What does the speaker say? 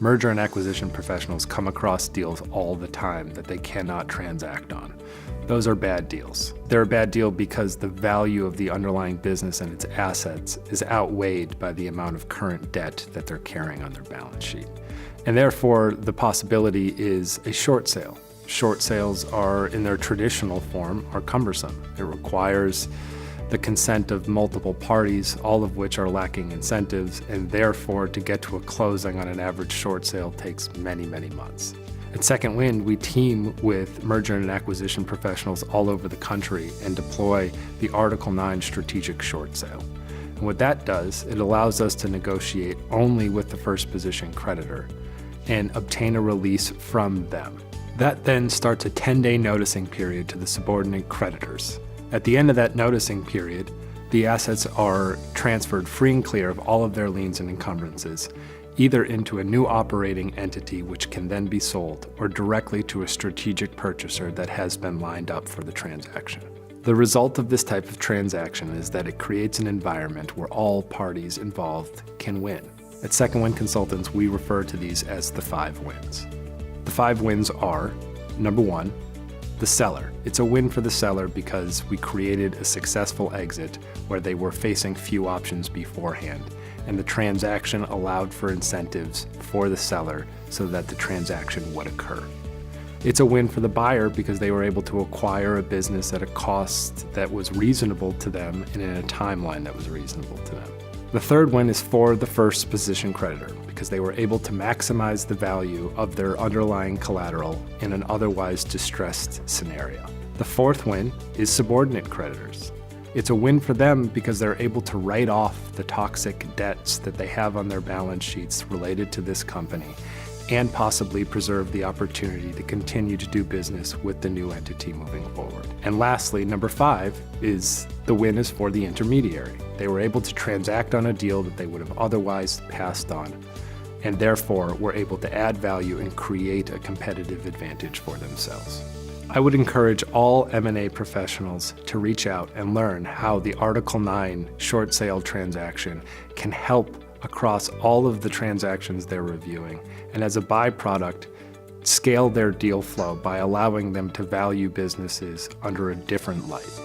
Merger and acquisition professionals come across deals all the time that they cannot transact on. Those are bad deals. They're a bad deal because the value of the underlying business and its assets is outweighed by the amount of current debt that they're carrying on their balance sheet. And therefore, the possibility is a short sale. Short sales are, in their traditional form, are cumbersome. It requires the consent of multiple parties, all of which are lacking incentives, and therefore to get to a closing on an average short sale takes many, many months. At Second Wind, we team with merger and acquisition professionals all over the country and deploy the Article 9 strategic short sale. And what that does, it allows us to negotiate only with the first position creditor and obtain a release from them. That then starts a 10-day noticing period to the subordinate creditors. At the end of that noticing period, the assets are transferred free and clear of all of their liens and encumbrances, either into a new operating entity which can then be sold, or directly to a strategic purchaser that has been lined up for the transaction. The result of this type of transaction is that it creates an environment where all parties involved can win. At Second Wind Consultants, we refer to these as the 5 wins. The 5 wins are, number 1, the seller. It's a win for the seller because we created a successful exit where they were facing few options beforehand, and the transaction allowed for incentives for the seller so that the transaction would occur. It's a win for the buyer because they were able to acquire a business at a cost that was reasonable to them and in a timeline that was reasonable to them. The third win is for the first position creditor because they were able to maximize the value of their underlying collateral in an otherwise distressed scenario. The fourth win is subordinate creditors. It's a win for them because they're able to write off the toxic debts that they have on their balance sheets related to this company and possibly preserve the opportunity to continue to do business with the new entity moving forward. And lastly, number 5 is the win is for the intermediary. They were able to transact on a deal that they would have otherwise passed on, and therefore were able to add value and create a competitive advantage for themselves. I would encourage all M&A professionals to reach out and learn how the Article 9 short sale transaction can help across all of the transactions they're reviewing, and as a byproduct, scale their deal flow by allowing them to value businesses under a different light.